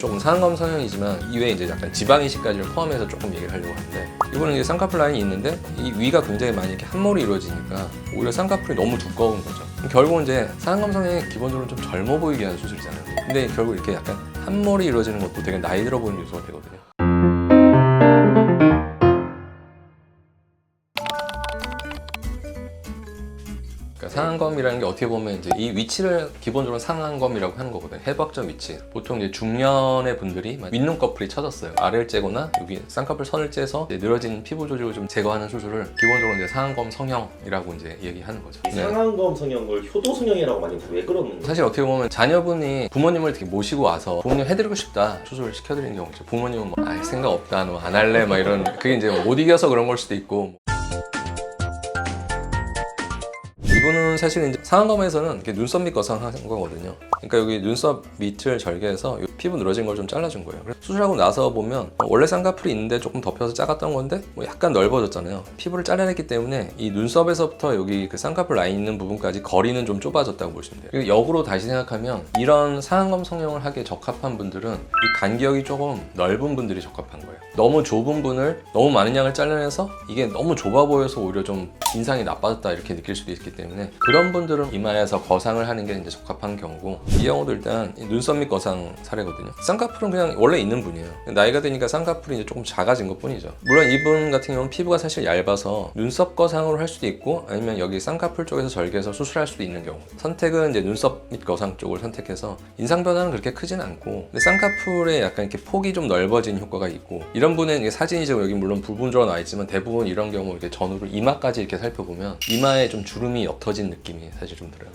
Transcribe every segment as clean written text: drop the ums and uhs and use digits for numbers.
조금 상안검 성형이지만 이외에 이제 약간 지방 이식까지를 포함해서 조금 얘기를 하려고 하는데, 이거는 이제 쌍꺼풀 라인이 있는데 이 위가 굉장히 많이 이렇게 함몰이 이루어지니까 오히려 쌍꺼풀이 너무 두꺼운 거죠. 결국은 이제 상안검 성형이 기본적으로 좀 젊어 보이게 하는 수술이잖아요. 근데 결국 이렇게 약간 함몰이 이루어지는 것도 되게 나이 들어 보이는 요소가 되거든요. 상안검이라는 게 어떻게 보면 이제 이 위치를 기본적으로 상안검이라고 하는 거거든요. 해부학적 위치. 보통 이제 중년의 분들이 윗눈꺼풀이 처졌어요. 아래를 째거나 여기 쌍꺼풀 선을 째서 이제 늘어진 피부 조직을 좀 제거하는 수술을 기본적으로 이제 상안검 성형이라고 이제 얘기하는 거죠. 이 상안검 성형을 효도 성형이라고 많이 부르고 왜 그러는 거예요? 사실 어떻게 보면 자녀분이 부모님을 이렇게 모시고 와서 부모님 해드리고 싶다 수술을 시켜드리는 경우 있죠. 부모님은 뭐 생각 없다, 너 안 할래, 막 이런, 그게 이제 못 이겨서 그런 걸 수도 있고. 이분은 사실 이제 상안검에서는 이렇게 눈썹 밑 거상하는 거거든요. 그러니까 여기 눈썹 밑을 절개해서 피부 늘어진 걸 좀 잘라준 거예요. 그래서 수술하고 나서 보면 원래 쌍꺼풀이 있는데 조금 덮여서 작았던 건데 뭐 약간 넓어졌잖아요. 피부를 잘라냈기 때문에 이 눈썹에서부터 여기 그 쌍꺼풀 라인 있는 부분까지 거리는 좀 좁아졌다고 보시면 돼요. 그리고 역으로 다시 생각하면 이런 상안검 성형을 하기에 적합한 분들은 이 간격이 조금 넓은 분들이 적합한 거예요. 너무 좁은 분을 너무 많은 양을 잘라내서 이게 너무 좁아 보여서 오히려 좀 인상이 나빠졌다 이렇게 느낄 수도 있기 때문에 그런 분들은 이마에서 거상을 하는 게 이제 적합한 경우고, 이 경우도 일단 눈썹 밑 거상 사례거든요. 쌍꺼풀은 그냥 원래 있는 분이에요. 나이가 드니까 쌍꺼풀이 이제 조금 작아진 것 뿐이죠. 물론 이분 같은 경우는 피부가 사실 얇아서 눈썹 거상으로 할 수도 있고 아니면 여기 쌍꺼풀 쪽에서 절개해서 수술할 수도 있는 경우, 선택은 이제 눈썹 밑 거상 쪽을 선택해서 인상 변화는 그렇게 크진 않고 근데 쌍꺼풀에 약간 이렇게 폭이 좀 넓어진 효과가 있고, 이런 분은 사진이 지금 여기 물론 부분적으로 나와 있지만 대부분 이런 경우 이렇게 전후로 이마까지 이렇게 살펴보면 이마에 좀 주름이 옅어진 느낌이 사실 좀 들어요.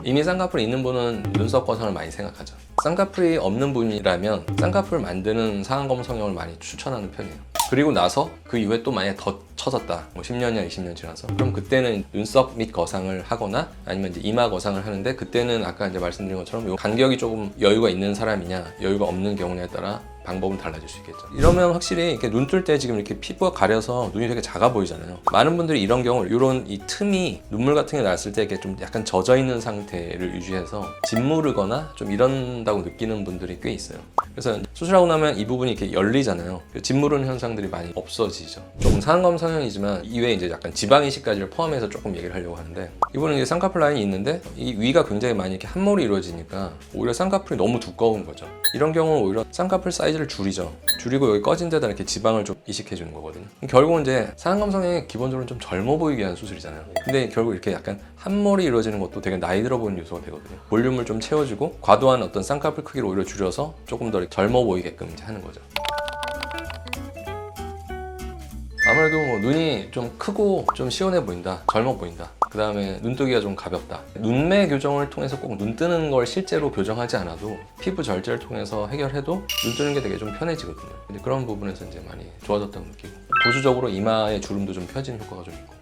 이미 쌍꺼풀이 있는 분은 눈썹 거상을 많이 생각하죠. 쌍꺼풀이 없는 분이라면 쌍꺼풀 만드는 상안검 성형을 많이 추천하는 편이에요. 그리고 나서 그 이후에 또 만약에 더 처졌다, 뭐 10년이나 20년 지나서, 그럼 그때는 눈썹 밑 거상을 하거나 아니면 이제 이마 거상을 하는데, 그때는 아까 이제 말씀드린 것처럼 요 간격이 조금 여유가 있는 사람이냐 여유가 없는 경우냐에 따라 방법은 달라질 수 있겠죠. 이러면 확실히 이렇게 눈 뜰 때 지금 이렇게 피부가 가려서 눈이 되게 작아 보이잖아요. 많은 분들이 이런 경우 이런 이 틈이 눈물 같은 게 났을 때 이렇게 좀 약간 젖어 있는 상태를 유지해서 짓무르거나 좀 이런다고 느끼는 분들이 꽤 있어요. 그래서 수술하고 나면 이 부분이 이렇게 열리잖아요. 짓무르는 현상들이 많이 없어지죠. 조금 상안검 성형이지만 이외에 이제 약간 지방 이식까지를 포함해서 조금 얘기를 하려고 하는데, 이분은 이제 쌍꺼풀 라인이 있는데 이 위가 굉장히 많이 이렇게 함몰이 이루어지니까 오히려 쌍꺼풀이 너무 두꺼운 거죠. 이런 경우는 오히려 쌍꺼풀 사이즈를 줄이죠. 줄이고 여기 꺼진 데다 이렇게 지방을 좀 이식해 주는 거거든요. 결국은 이제 상안검 성형이 기본적으로 좀 젊어 보이게 하는 수술이잖아요. 근데 결국 이렇게 약간 함몰이 이루어지는 것도 되게 나이 들어 보이는 요소가 되거든요. 볼륨을 좀 채워주고 과도한 어떤 쌍꺼풀 크기를 오히려 줄여서 조금 더 젊어 보이게끔 이제 하는 거죠. 아무래도 뭐 눈이 좀 크고 좀 시원해 보인다, 젊어 보인다, 그 다음에 눈뜨기가 좀 가볍다, 눈매 교정을 통해서 꼭 눈 뜨는 걸 실제로 교정하지 않아도 피부 절제를 통해서 해결해도 눈 뜨는 게 되게 좀 편해지거든요. 근데 그런 부분에서 이제 많이 좋아졌다고 느끼고, 보수적으로 이마의 주름도 좀 펴지는 효과가 좀 있고.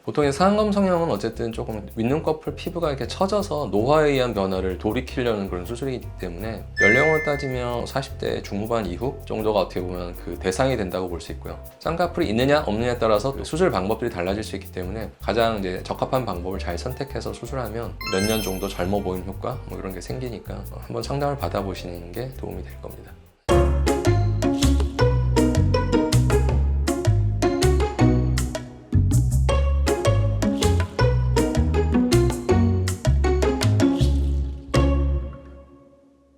보통 상안검 성형은 어쨌든 조금 윗눈꺼풀 피부가 이렇게 처져서 노화에 의한 변화를 돌이키려는 그런 수술이기 때문에 연령으로 따지면 40대 중후반 이후 정도가 어떻게 보면 그 대상이 된다고 볼 수 있고요. 쌍꺼풀이 있느냐 없느냐에 따라서 수술 방법들이 달라질 수 있기 때문에 가장 이제 적합한 방법을 잘 선택해서 수술하면 몇 년 정도 젊어 보이는 효과 뭐 이런 게 생기니까 한번 상담을 받아보시는 게 도움이 될 겁니다.